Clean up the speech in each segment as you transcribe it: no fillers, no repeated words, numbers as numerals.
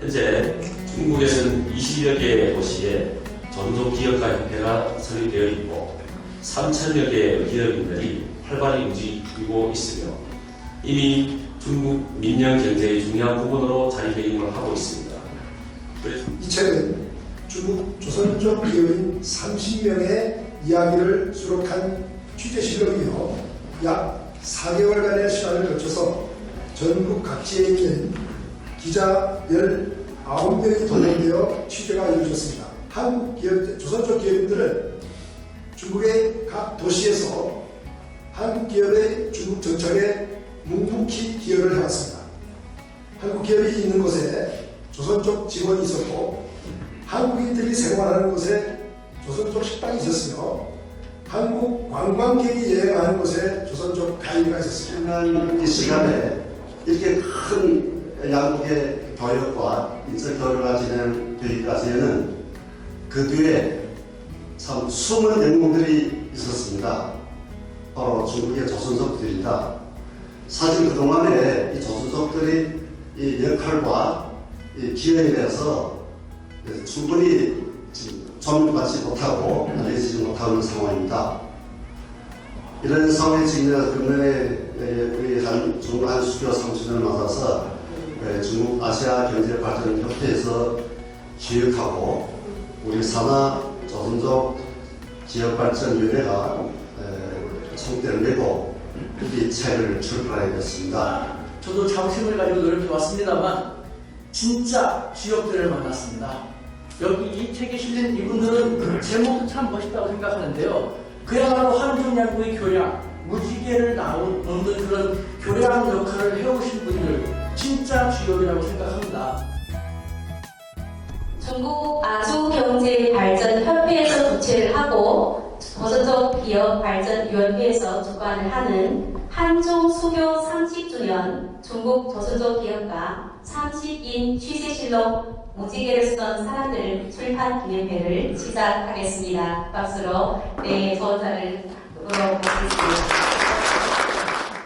현재 중국에서는 20여 개의 도시에 전독기업가 협회가 설립되어 있고 3,000여 개의 기업인들이 활발히 움직이고 있으며 이미 중국 민영 경제의 중요한 부분으로 자리매김을 하고 있습니다. 이 책은 중국 조선족 기업인 30명의 이야기를 수록한 취재실록이며 약 4개월간의 시간을 거쳐서 전국 각지에 있는 기자 19명이 동원되어 취재가 이루어졌습니다. 한국 기업, 조선족 기업인들은 중국의 각 도시에서 한국 기업의 중국 정착에 묵묵히 기여를 해왔습니다. 한국 기업이 있는 곳에 조선족 직원이 있었고 한국인들이 생활하는 곳에 조선족 식당이 있었으며 한국 관광객이 여행하는 곳에 조선족 가이드가 있었습니다. 이 시간에 이렇게 큰 양국의 교역과 인적 교류가 진행되기까지는 그 뒤에 참 숨은 영웅들이 있었습니다. 바로 중국의 조선족들입니다. 사실 그동안에 이 조선족들이 이 역할과 이 기여에 대해서 충분히 존중받지 못하고 알려지지 못하는 상황입니다. 이런 상황에 지금 금년에 우리 중국 한수교 30년을 맞아서 중국 아시아 경제발전협회에서 기획하고 우리 산하 조선족 지역발전위원회가 총대를 메고 이 책을 출판하게 됐습니다. 저도 자부심을 가지고 노력해 왔습니다만 진짜 주역들을 만났습니다. 여기 이 책에 실린 이분들은 제목도 참 멋있다고 생각하는데요. 그야말로 한중양국의 교양, 무지개를 넣는 그런 교양 역할을 해오신 분들 진짜 주역이라고 생각합니다. 중국 아주경제발전협회에서 주최를 하고 조선족 기업발전위원회에서 주관을 하는 한중 수교 30주년 중국 조선족 기업가 30인 취재실록 무지개를 쓰던 사람들 출판 기념회를 시작하겠습니다. 박수로 소원사를 물어보겠습니다.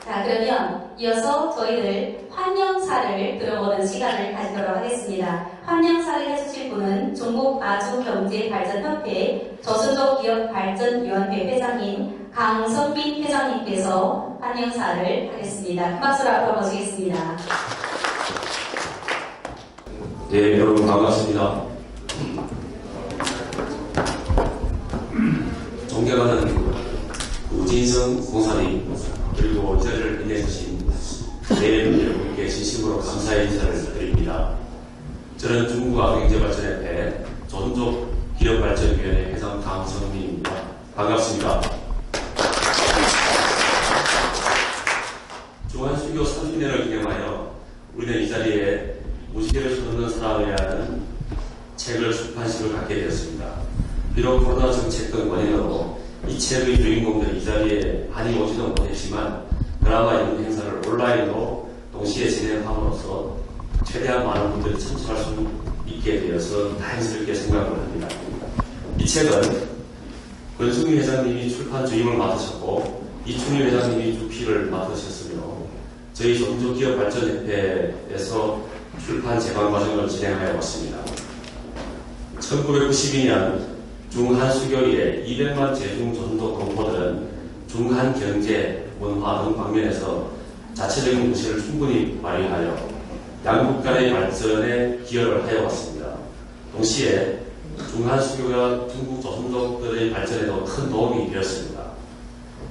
자, 그러면 이어서 저희들 환영사를 들어보는 시간을 가지도록 하겠습니다. 환영사를 해주실 분은 중국 아주경제발전협회 조선족 기업발전위원회 회장인 강성민 회장님께서 환영사를 하겠습니다. 큰 박수로 앞으로 모시겠습니다. 네, 여러분 반갑습니다. 존경하는 우진성 공사님 그리고 이 자리를 빛내주신 내외분 여러분께 진심으로 감사의 인사를 드립니다. 저는 중국 아주경제발전협회 조선족 기업발전위원회 회장 강성민입니다. 반갑습니다. 중한수교 30년을 기념하여 우리는 이 자리에 무지개를 쏟는 사람이라는 책을 출판식을 갖게 되었습니다. 비록 코로나 정책 등 원인으로 이 책의 주인공들이 이 자리에 많이 오지도 못했지만 그나마 이번 행사를 온라인으로 동시에 진행함으로써 최대한 많은 분들이 참석할 수 있게 되어서 다행스럽게 생각을 합니다. 이 책은 권순미 회장님이 출판 주임을 맡으셨고 이충일 회장님이 주필을 맡으셨으며 저희 조선족기업발전협회에서 출판 제방 과정을 진행하여 왔습니다. 1992년 중한수교 이래 200만 제중 조선족 동포들은 중한 경제, 문화 등 방면에서 자체적인 무시를 충분히 발휘하여 양국 간의 발전에 기여를 하여 왔습니다. 동시에 중한수교가 중국 조선족들의 발전에도 큰 도움이 되었습니다.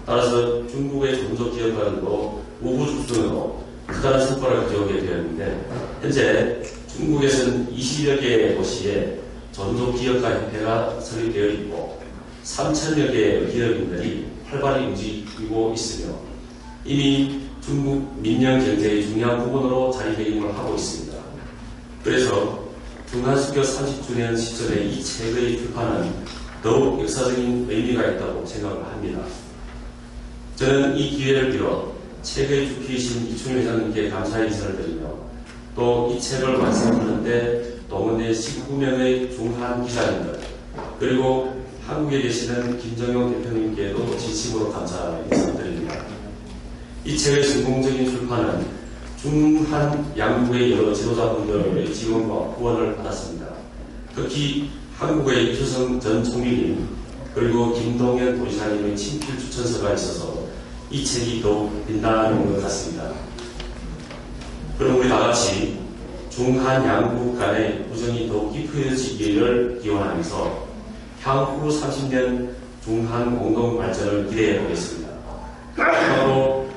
따라서 중국의 조선족 기업가들도 우후죽순으로 크다란 성과를 가져오게 되었는데 현재 중국에서는 20여 개의 도시에 조선족 기업가 협회가 설립되어 있고 3,000여 개의 기업인들이 활발히 움직이고 있으며 이미 중국 민영 경제의 중요한 부분으로 자리매김을 하고 있습니다. 그래서 중한수교 30주년 시점에 이 책의 출판은 더욱 역사적인 의미가 있다고 생각을 합니다. 저는 이 기회를 빌어 책의 주피이신 이충일 회장님께 감사의 인사를 드리며 또 이 책을 완성하는데 동원된 19명의 중한 기자님들 그리고 한국에 계시는 김정용 대표님께도 진심으로 감사의 인사를 드립니다. 이 책의 성공적인 출판은 중한 양국의 여러 지도자분들의 지원과 후원을 받았습니다. 특히 한국의 이수성 전 총리님 그리고 김동연 도지사님의 친필 추천서가 있어서 이 책이 더욱 빛나는 것 같습니다. 그럼 우리 다같이 중한 양국 간의 우정이 더욱 깊어지기를 기원하면서 향후 30년 중한 공동 발전을 기대해 보겠습니다. 마지막으로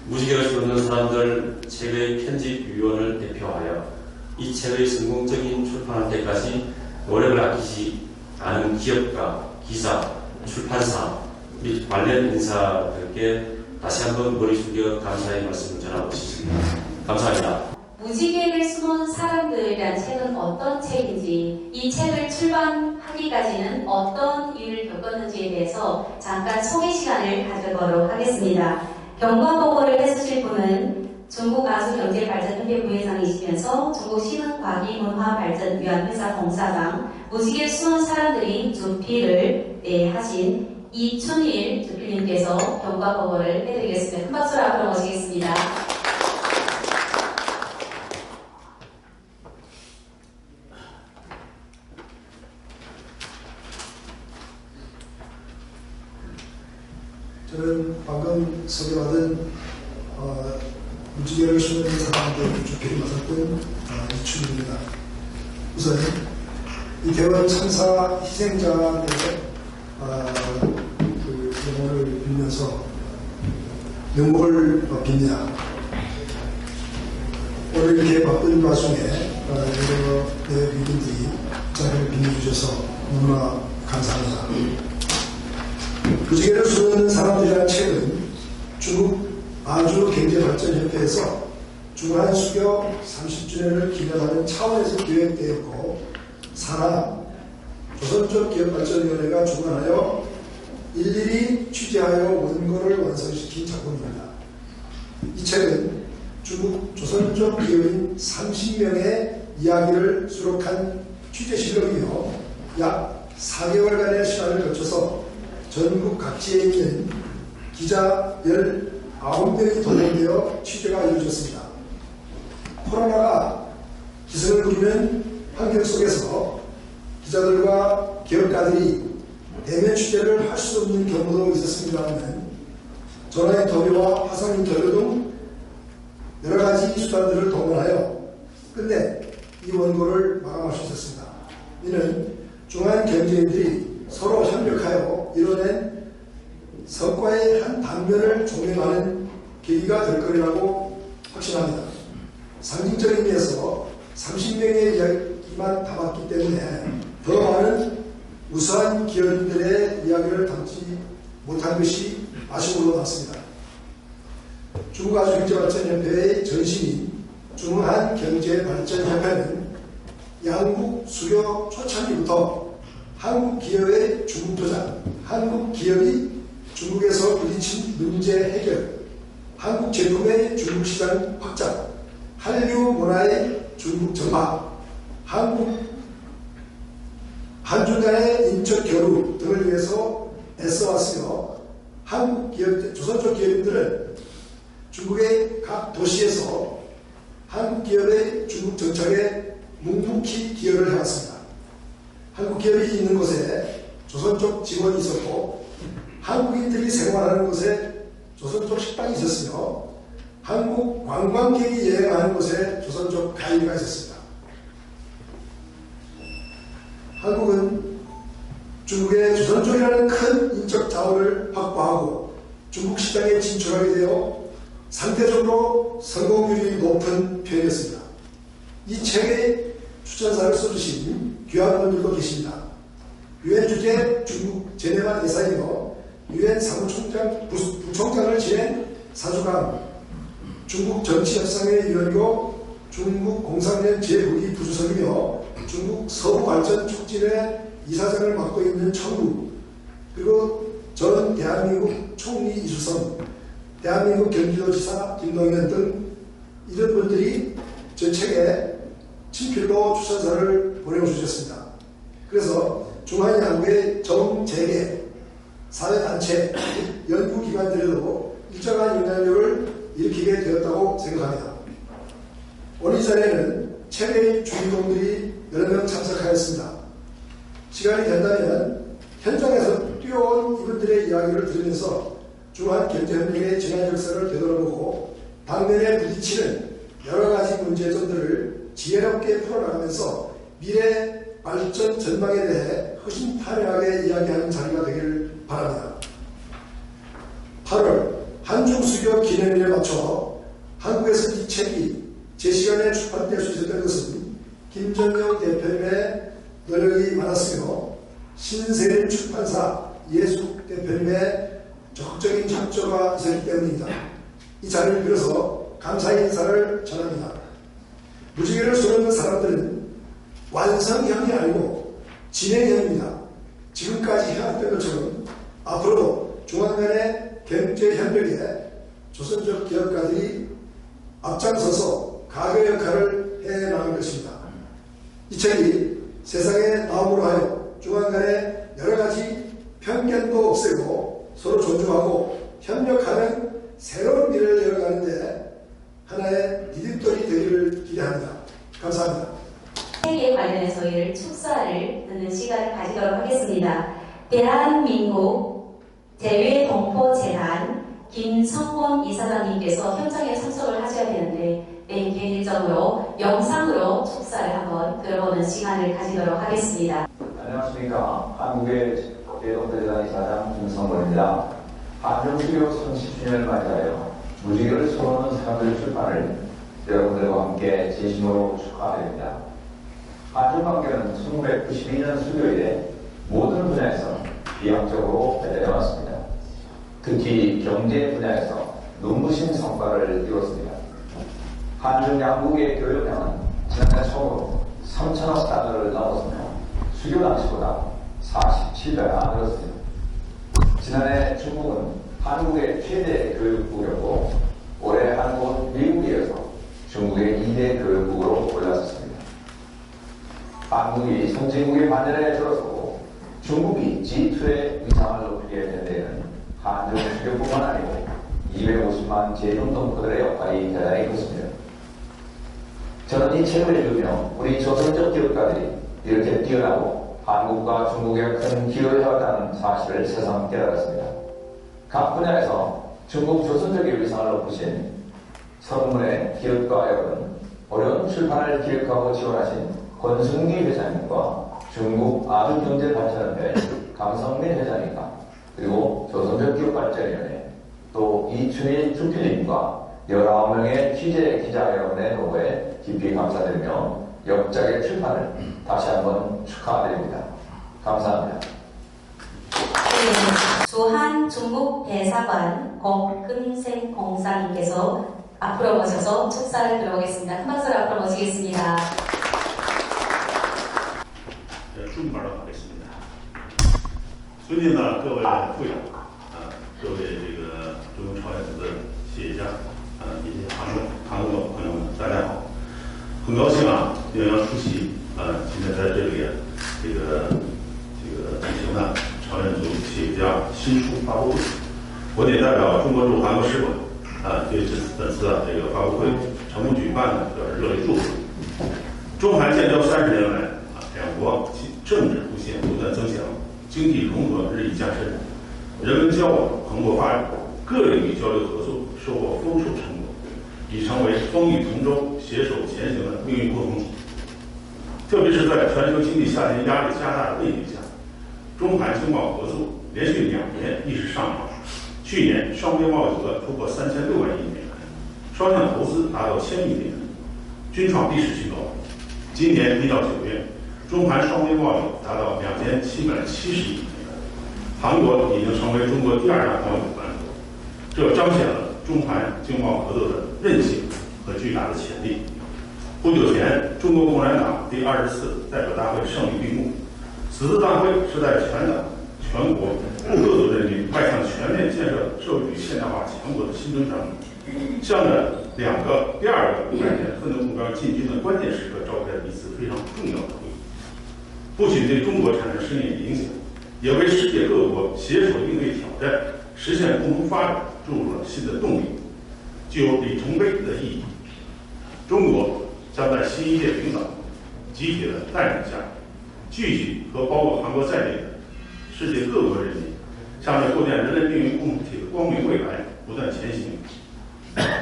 무지개를 쏟는 사람들 책의 편집위원을 대표하여 이 책의 성공적인 출판할 때까지 노력을 아끼지 않은 기업가, 기자, 출판사, 우리 관련 인사들께 다시 한번 머리 숙여 감사의 말씀을 전하고 싶습니다. 감사합니다. 무지개를 숨은 사람들이란 책은 어떤 책인지, 이 책을 출판하기까지는 어떤 일을 겪었는지에 대해서 잠깐 소개 시간을 가져보도록 하겠습니다. 경과보고를 해주실 분은 중국 아주경제발전협회 부회장이시면서 중국 신흥과기문화발전위안회사 봉사장, 무지개 숨은 사람들이 주필을 하신 이춘일 주필님께서 경과보고를 해드리겠습니다. 큰 박수로 앞으로 모시겠습니다. 저는 방금 소개받은 무지개를 숨는 사람들 주필을 맡았던 이춘입니다. 우선 이 대원 참사 희생자의 그 영혼을 빌면서 명복을 빕니다. 오늘 이렇게 바쁜 와중에 여러 내빈들이 자리를 빛내주셔서 너무나 감사합니다. 무지개를 숨는 사람들이라는 책은 중국 아주경제발전협회에서 중한 수교 30주년을 기념하는 차원에서 기획되었고 산하 조선족기업발전위원회가 주관하여 일일이 취재하여 원고를 완성시킨 작품입니다. 이 책은 중국 조선족 기업인 30명의 이야기를 수록한 취재실록이며 약 4개월간의 시간을 거쳐서 전국 각지에 있는 기자 19명이 동원되어 취재가 이루어졌습니다. 코로나가 기승을 부리는 환경 속에서 기자들과 기업가들이 대면 취재를 할 수 없는 경우도 있었습니다만 전화 인터뷰와 화상 인터뷰 등 여러 가지 수단들을 동원하여 끝내 이 원고를 마감할 수 있었습니다. 이는 중한 경제인들이 서로 협력하여 이뤄낸 성과의 한 단면을 조명하는 계기가 될 거라고 확신합니다. 상징적인 의미에서 30명의 이야기만 담았기 때문에 더 많은 우수한 기업인들의 이야기를 담지 못한 것이 아쉬움으로 남습니다. 중국아주경제발전협회의 전신인 중한경제발전협회는 양국 수교 초창기부터 한국 기업의 중국 도장, 한국 기업이 중국에서 부딪힌 문제 해결, 한국 제품의 중국 시장 확장, 한류 문화의 중국 전파, 한중 간의 인적 교류 등을 위해서 애써왔으며 한국 기업, 조선족 기업인들은 중국의 각 도시에서 한국 기업의 중국 정착에 묵묵히 기여를 해왔습니다. 한국 기업이 있는 곳에 조선족 직원이 있었고 한국인들이 생활하는 곳에 조선족 식당이 있었으며 한국 관광객이 여행하는 곳에 조선족 가이드가 있었습니다. 한국은 중국의 조선족이라는 큰 인적 자원을 확보하고 중국 시장에 진출하게 되어 상대적으로 성공률이 높은 편이었습니다. 이 책의 추천사를 써주신 귀한 분들도 계십니다. 유엔 주재 중국 제네바 대사이며 유엔 사무총장 부총장을 지낸 사주강, 중국 정치협상회 위원이고 중국 공산련 제9기 부주석이며 중국 서부발전 촉진회 이사장을 맡고 있는 청구, 그리고 전 대한민국 총리 이수성, 대한민국 경기도지사 김동연 등 이런 분들이 저 책에 친필로 추천사를 보내주셨습니다. 그래서 중한양국의 정재계, 사회단체, 연구기관들에도 일정한 영향력을 일으키게 되었다고 생각합니다. 오늘 이 자리에는 최대의 주인공들이 여러 명 참석하였습니다. 시간이 된다면 현장에서 뛰어온 이분들의 이야기를 들으면서 중한경제협력의 지난 역사를 되돌아보고 당면에 부딪히는 여러 가지 문제점들을 지혜롭게 풀어나가면서 미래 발전 전망에 대해 허심탄회하게 이야기하는 자리가 되기를 바랍니다. 8월 한중수교 기념일에 맞춰 한국에서 이 책이 제 시간에 출판될 수 있었던 것은 김정영 대표님의 노력이 많았으며 신세림 출판사 예숙 대표님의 적극적인 협조가 있었기 때문입니다. 이 자리를 빌어서 감사의 인사를 전합니다. 무지개를 쏘는 사람들은 완성형이 아니고 진행형입니다. 지금까지 해왔던 것처럼 앞으로도 중앙간의 경제협력에 조선족 기업가들이 앞장서서 가교 역할을 해나갈 것입니다. 이 책이 세상의 다음으로 하여 중앙간의 여러 가지 편견도 없애고 서로 존중하고 협력하는 새로운 미래를 열어가는데 하나의 디딤돌이 되기를 기대합니다. 감사합니다. 책에 관련해서 이를 축사를 듣는 시간을 가지도록 하겠습니다. 대한민국 재외동포재단 김성원 이사장님께서 현장에 참석을 하셔야 되는데 내일 개인 일정으로 영상으로 축사를 한번 들어보는 시간을 가지도록 하겠습니다. 안녕하십니까. 한국의 재외동포재단 이사장 김성원입니다. 한중수교 30주년을 맞이하여 무지개를 쏘는 사람들 출판을 여러분들과 함께 진심으로 축하드립니다. 한중관계는 1992년 수교 이래 모든 분야에서 비약적으로 발전해왔습니다. 특히 경제 분야에서 눈부신 성과를 이뤘습니다. 한중 양국의 교역량은 지난해 처음으로 3천억 달러를 넘었으며 수교 당시보다 47배나 늘었습니다. 지난해 중국은 한국의 최대 교육국이었고 올해 한국은 미국에 이어서 중국의 2대 교육국으로 올라섰습니다. 한국이 선진국의 반열에 들어서고 중국이 G2의 위상을 높이게 된 데에는 한중 수교뿐만 아니고 250만 재외동포들의 역할이 대단히 컸습니다. 저는 이 책을 읽으며 우리 조선족 기업가들이 이렇게 뛰어나고 한국과 중국에 큰 기여를 해왔다는 사실을 새삼 깨달았습니다. 각 분야에서 중국 조선족의 위상을 높이신 서른문의 기업가 여러분, 어려운 출판을 기획하고 지원하신 권순기 회장님과 중국 아주경제발전협회 강성민 회장님과 그리고 조선족기업발전위원회 또 이춘일 주필님과 19명의 취재 기자 여러분의 노고에 깊이 감사드리며 역작의 출판을 다시 한번 축하드립니다. 감사합니다. 네, 주한 중국 대사관 권금생 공사님께서 앞으로 모셔서 축사를 들어오겠습니다. 큰 박수로 앞으로 모시겠습니다. 中班的하겠습니다. 尊敬的各位会长各位这个中国朝鲜族的企业家以及韩国朋友们，大家好！很高兴应邀出席今天在这里这个举行的朝鲜族企业家新书发布会。我也代表中国驻韩国使馆对本次的这个发布会成功举办的表示热烈祝福。中韩建交30年来两国政治路线不断增强，经济融合日益加深，人文交往蓬勃发展，各领域交流合作收获丰硕成果，已成为风雨同舟、携手前行的命运共同体。特别是在全球经济下行压力加大的背景下，中韩经贸合作连续2年逆势上涨，去年双边贸易额突破3600亿美元，双向投资达到1000亿美元，均创历史新高。今年1到9月，中韩双边贸易达到2770亿美元，韩国已经成为中国第2大贸易伙伴国，这彰显了中韩经贸合作的韧性和巨大的潜力。不久前，中国共产党第20次代表大会胜利闭幕，此次大会是在全党全国各族人民迈向全面建设社会主义现代化强国的新征程，向着第二个500年奋斗目标进军的关键时刻召开了一次非常重要的会议，不仅对中国产生深远影响，也为世界各国携手应对挑战、实现共同发展注入了新的动力，具有里程碑的意义。中国将在新一届领导集体的带领下，继续和包括韩国在内的世界各国人民，向着构建人类命运共同体的光明未来不断前行。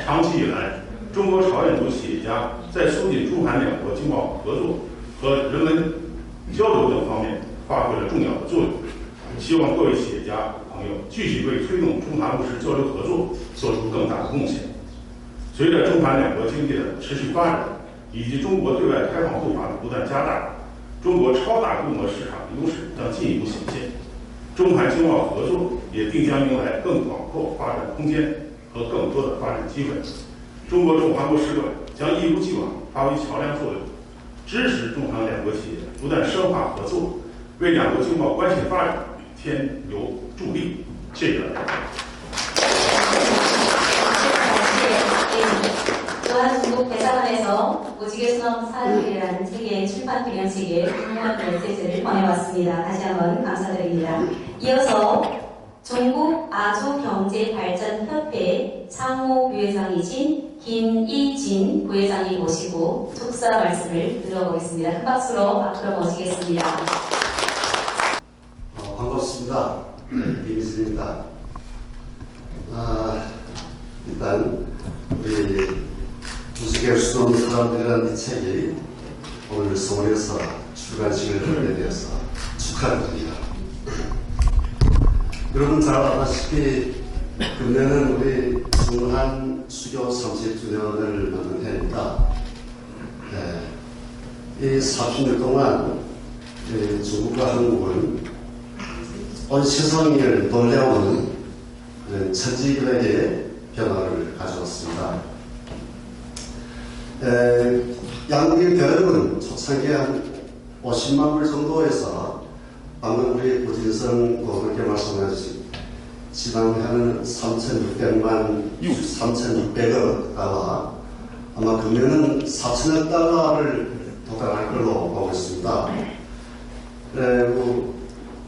长期以来，中国朝鲜族企业家在促进中韩两国经贸合作和人文交流等方面发挥了重要的作用。希望各位企业家朋友继续为推动中韩务实交流合作做出更大的贡献。随着中韩两国经济的持续发展，以及中国对外开放步伐的不断加大，中国超大规模市场优势将进一步显现，中韩经贸合作也定将迎来更广阔发展空间和更多的发展机会。中国驻韩国使馆将一如既往发挥桥梁作用，支持中韩两国企业不断深化合作，为两国经贸关系发展添油助力。谢谢大家。 또한 중국 대사관에서 무지개 수험 사흘이라는 책의 출판 기념식에 응원 메시지를 보내왔습니다. 다시 한번 감사드립니다. 이어서 중국 아주경제발전협회 상무부회장이신 김이진 부회장님 모시고 축사 말씀을 들어보겠습니다. 큰 박수로 앞으로 모시겠습니다. 반갑습니다. 김이진입니다. 일단 우리 무지개 수험 사람들이라는 이 책이 오늘 서울에서 출간식을 하게 되어서 축하드립니다. 여러분 잘 아다시피 금년은 우리 중한 수교 30주년을 맞는 해입니다. 이 30년 동안 중국과 한국은 온 세상을 돌려오는 천지개벽의 변화를 가져왔습니다. 양국의 교육은 초창기 한 50만 불 정도에서 방금 우리 고진성 고객께 말씀하신 지난해는 3,600억 달러, 아마 금년은 4천억 달러를 도달할 걸로 보고 있습니다. 그리고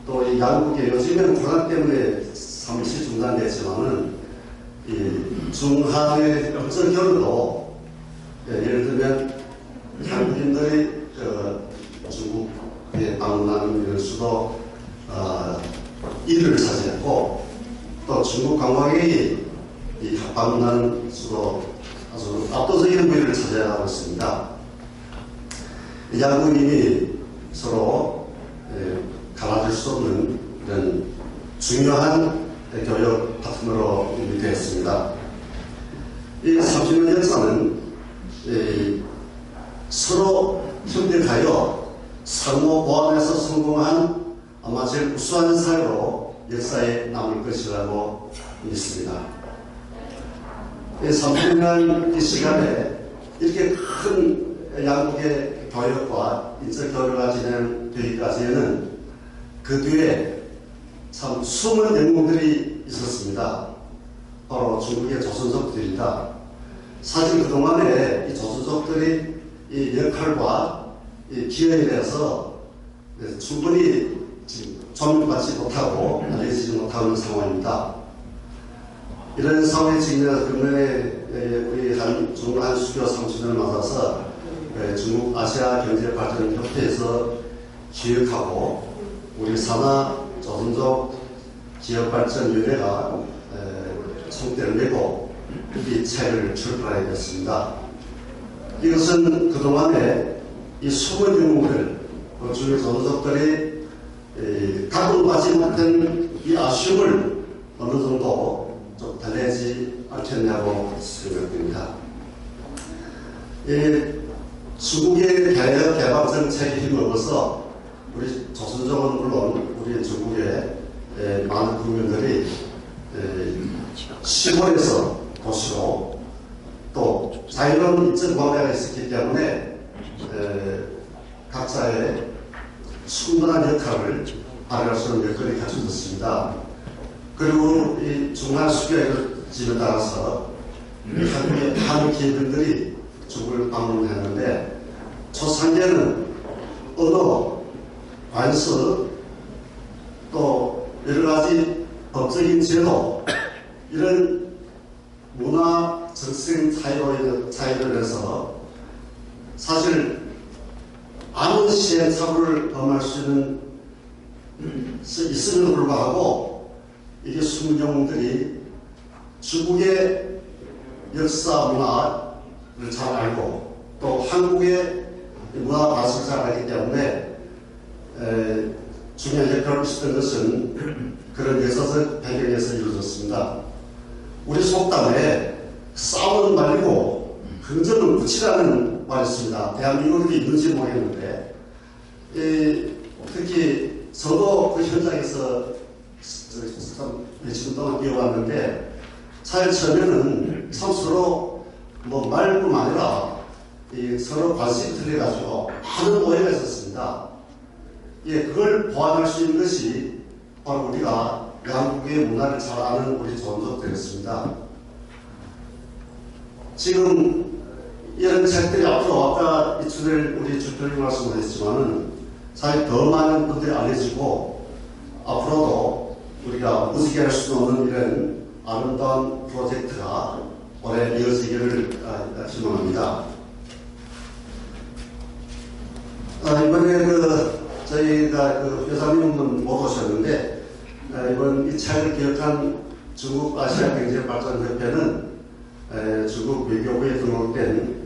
또 이 양국의 요즘에는 코로나 때문에 잠시 중단됐지만은 이 중한의 업적 교류도 예를 들면 한국인들이 중국에 방문하는 이런 수도 1위를 차지했고 또 중국 관광객이 방문하는 수도 아주 압도적인 부위를 차지하고 있습니다. 양국이 이미 서로 갈라질 수 없는 이런 중요한 교역 파트너로 되었습니다. 이 30년 역사는 서로 협력하여 상호 보완에서 성공한 아마 제일 우수한 사회로 역사에 남을 것이라고 믿습니다. 30년 이 시간에 이렇게 큰 양국의 교역과 인적 교류가 진행되기까지는 그 뒤에 참 숨은 영웅들이 있었습니다. 바로 중국의 조선족들입니다. 사실 그동안에 이 조선족들이 이 역할과 이 기여에 대해서 충분히 존중받지 못하고 알려지지 못하는 상황입니다. 이런 상황에 직면해서 금년에 우리 중한 수교 30년을 맞아서 중국 아시아 경제발전협회에서 기획하고 우리 산하 조선족 지역발전위원회가 총대를 메고 이 책을 출판하게 됐습니다. 이것은 그동안에 이 숨은 영웅들, 중국 조선족들이 각오하지 못한 이 아쉬움을 어느 정도 좀 달래지 않겠냐고 생각됩니다. 중국의 개발 정책에 힘입어서 우리 조선족은 물론 우리 중국의 많은 국민들이 시골에서 도시로 또 자유로운 인적 관계가 있었기 때문에 각자의 충분한 역할을 발휘할 수 있는 여건이 갖춰졌습니다. 그리고 이 중한 수교의 집에 따라서 한국 기업인들이 중국을 방문했는데 초창기에는 언어, 관습, 또 여러가지 법적인 제도 이런 문화 정신 차이로 해서 사실 아무 시행착오를 범할 수 있음에도 불구하고 이게 수문용들이 중국의 역사 문화를 잘 알고 또 한국의 문화 가치를 잘 알기 때문에 중요한 역할을 했던 것은 그런 역사적 배경에서 이루어졌습니다. 우리 속담에 싸움은 말리고 긍정은 붙이라는 말이 있습니다. 대한민국에 있는지 모르겠는데 특히 저도 그 현장에서 며칠 동안 뛰어왔는데 사실 처음에는 참 서로 말뿐만 아니라 서로 관심이 틀려가지고 많은 오해가 있었습니다. 그걸 보완할 수 있는 것이 바로 우리가 양국의 문화를 잘 아는 우리 존속들이었습니다. 지금 이런 책들이 앞으로 아까 이춘일 우리 주필이 말씀하셨지만은 사실 더 많은 분들이 알려지고 앞으로도 우리가 무지개할 수 없는 이런 아름다운 프로젝트가 올해 이어지기를 희망합니다. 이번에 저희가 회장님은 못 오셨는데 이번 이 책을 기획한 중국 아시아 경제발전협회는 중국 외교부에 등록된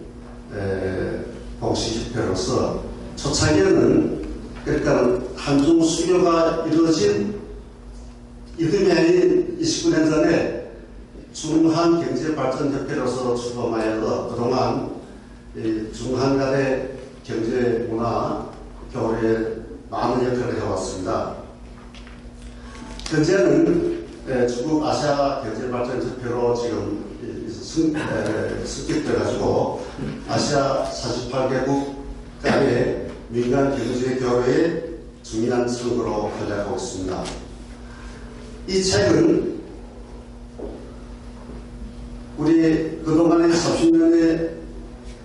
공식협회로서 초창기에는 그러니까 한중 수교가 이루어진 이듬해 아닌 29년 전에 중한 경제발전협회로서 출범하여서 그동안 중한 간의 경제 문화 교류에 많은 역할을 해왔습니다. 현재는 중국 아시아 경제발전협회로 지금 승격돼가지고 아시아 48개국 간의 민간 경제 교류의 중요한 성으로 활약하고 있습니다. 이 책은 우리 그동안의 30년의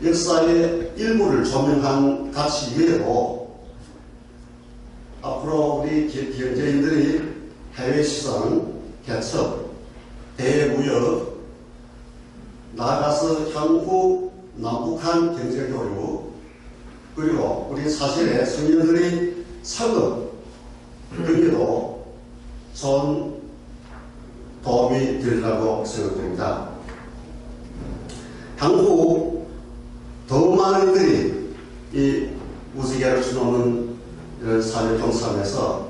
역사의 일부를 조명한 가치 이외에도 앞으로 우리 경제인들이 해외시장, 개척, 대무역, 나아가서 향후 남북한 경제교류 그리고 우리 사실의 청년들의 상급 여기에도 좋은 도움이 되리라고 생각됩니다. 향후 더 많은 이들이 이 무지개를 수놓는 이런 사회 동참에서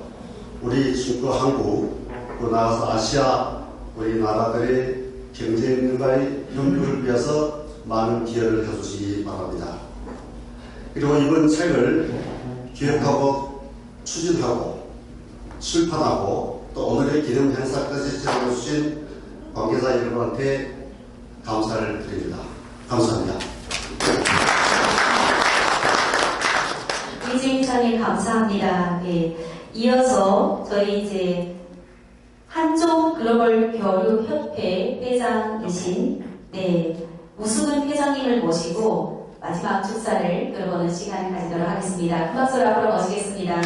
우리 중국, 한국, 또 나아가서 아시아 우리 나라들의 경제인들과의 협력을 위해서 많은 기여를 해주시기 바랍니다. 그리고 이번 책을 기획하고 추진하고 출판하고 또 오늘의 기념 행사까지 제공해주신 관계자 여러분한테 감사를 드립니다. 감사합니다. 이재희 기자님 감사합니다. 네. 이어서 저희 이제 한중 글로벌 교류 협회 회장이신 우승은 회장님을 모시고 마지막 축사를 들어보는 시간을 가지도록 하겠습니다. 큰 박수로 앞으로 모시겠습니다.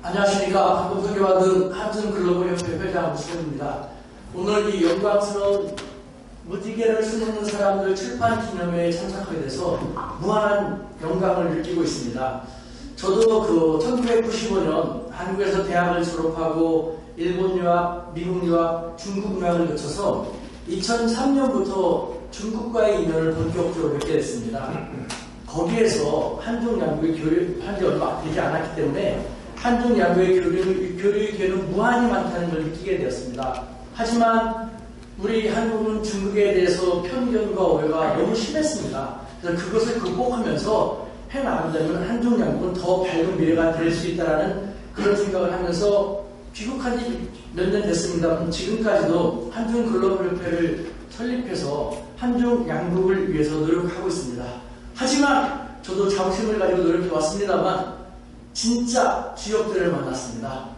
안녕하십니까. 방금 소개받은 한중 글로벌 협회 회장 우승입니다. 오늘 이 영광스러운 무지개를 수놓는 사람들 출판 기념회에 참석하게 돼서 무한한 영광을 느끼고 있습니다. 저도 1995년 한국에서 대학을 졸업하고 일본 유학, 미국 유학, 중국 유학을 거쳐서 2003년부터 중국과의 인연을 본격적으로 맺게 됐습니다. 거기에서 한중 양국의 교류한 지 얼마 되지 않았기 때문에 한중 양국의 교류의 기회는 무한히 많다는 걸 느끼게 되었습니다. 하지만 우리 한국은 중국에 대해서 편견과 오해가 너무 심했습니다. 그래서 그것을 극복하면서 해나간다면 한중 양국은 더 밝은 미래가 될 수 있다는 그런 생각을 하면서 귀국한 지 몇 년 됐습니다. 지금까지도 한중 글로벌 협회를 설립해서 한중 양국을 위해서 노력하고 있습니다. 하지만 저도 자부심을 가지고 노력해 왔습니다만 진짜 주역들을 만났습니다.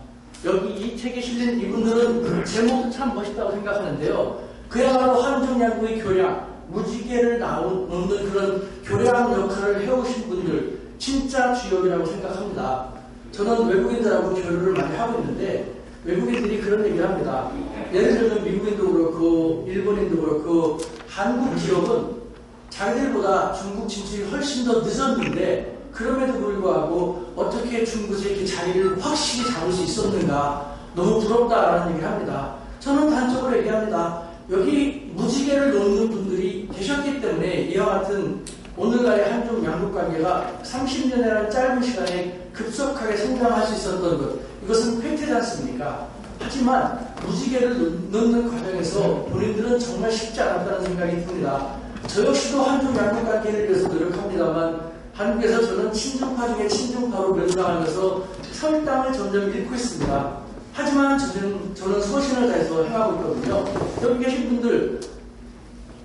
여기 이 책에 실린 이분들은 제목도 참 멋있다고 생각하는데요. 그야말로 한중 양국의 교량, 무지개를 놓는 그런 교량 역할을 해오신 분들 진짜 주역이라고 생각합니다. 저는 외국인들하고 교류를 많이 하고 있는데 외국인들이 그런 얘기를 합니다. 예를 들면 미국인도 그렇고 일본인도 그렇고 한국 기업은 자기들보다 중국 진출이 훨씬 더 늦었는데 그럼에도 불구하고 어떻게 중국에서 이렇게 자리를 확실히 잡을 수 있었는가 너무 부럽다라는 얘기를 합니다. 저는 단적으로 얘기합니다. 여기 무지개를 놓는 분들이 계셨기 때문에 이와 같은 오늘날의 한중 양국 관계가 30년이라는 짧은 시간에 급속하게 성장할 수 있었던 것, 이것은 팩트지 않습니까? 하지만 무지개를 넣는 과정에서 본인들은 정말 쉽지 않았다는 생각이 듭니다. 저 역시도 한중 양국 관계를 위해서 노력합니다만 한국에서 저는 친중파 중에 친중파로 변장하면서 설당을 점점 잃고 있습니다. 하지만 저는 소신을 다해서 행하고 있거든요. 여기 계신 분들,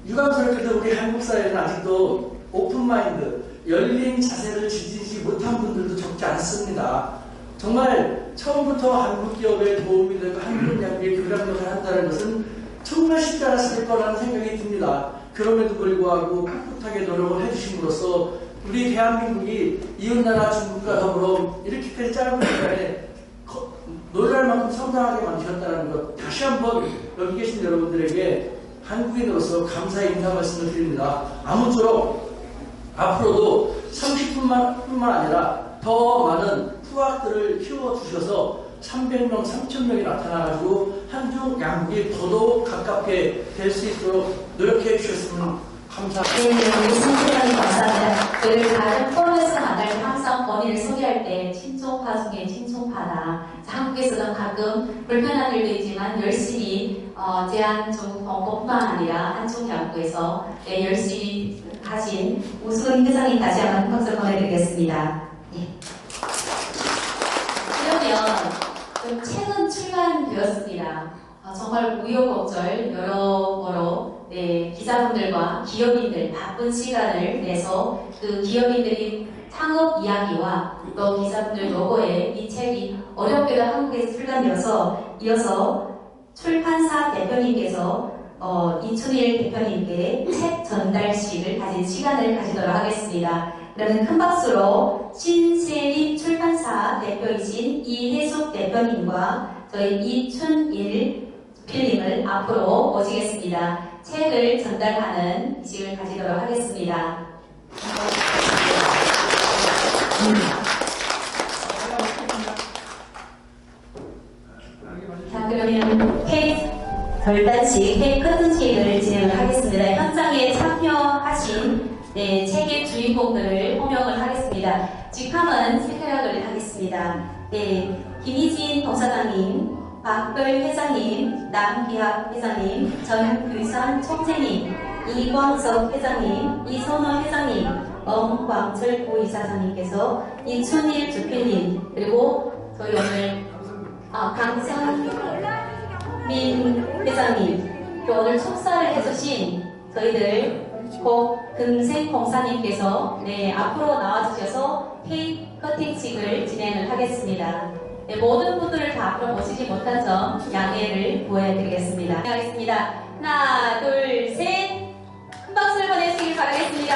유감스럽게도 우리 한국 사회는 아직도 오픈마인드, 열린 자세를 지지지 못한 분들도 적지 않습니다. 정말 처음부터 한국 기업에 도움이 되고 한국 양국의 교량력을 한다는 것은 정말 쉽지 않았을 거라는 생각이 듭니다. 그럼에도 불구하고 꿋꿋하게 노력을 해주심으로써 우리 대한민국이 이웃나라 중국과 더불어 이렇게까지 짧은 시간에 놀랄 만큼 성장하게 만드셨다는 것, 다시 한번 여기 계신 여러분들에게 한국인으로서 감사의 인사 말씀을 드립니다. 아무쪼록 앞으로도 30분뿐만 아니라 더 많은 후학들을 키워주셔서 300명, 3000명이 나타나가지고 한중 양국이 더더욱 가깝게 될 수 있도록 노력해 주셨으면 감사합니다. 네, 선생님 감사합니다. 그 다른 포럼에서 만날 때 항상 본인을 소개할 때 친중파 중에 친중파다. 한국에서는 가끔 불편한 일도 있지만 열심히 제한중공뿐만 아니라 한중 양국에서 열심히 하신 우수근 회장님 다시 한번 박수 보내드리겠습니다. 네. 그러면 좀 최근 출간되었습니다. 정말 우여곡절 여러모로 기자분들과 기업인들 바쁜 시간을 내서 그 기업인들이 창업 이야기와 또 기자분들 노고에 이 책이 어렵게도 한국에서 출간되어서 이어서 출판사 대표님께서 이춘일 대표님께 책 전달식을 가진 시간을 가지도록 하겠습니다. 그러면 큰 박수로 신세림 출판사 대표이신 이혜숙 대표님과 저희 이춘일 필님을 앞으로 모시겠습니다. 책을 전달하는 이식을 가지도록 하겠습니다. 자, 그러면 케이크 절단식, 케이크 커튼식을 진행을 하겠습니다. 현장에 참여하신 책의 주인공들을 호명을 하겠습니다. 직함은 세카락을 하겠습니다. 김희진董사장님, 박별 회장님, 남기학 회장님, 전규선 총재님, 이광석 회장님, 이선호 회장님, 엄광철 고이사장님께서 이춘일 주필님, 그리고 저희 오늘 강성민 회장님, 또 오늘 축사를 해주신 저희들 금생공사님께서 앞으로 나와주셔서 케이크 커팅식을 진행을 하겠습니다. 모든 분들을 다 앞으로 모시지 못한 점 양해를 구해드리겠습니다. 하겠습니다. 하나, 둘, 셋! 큰 박수를 보내주시길 바라겠습니다.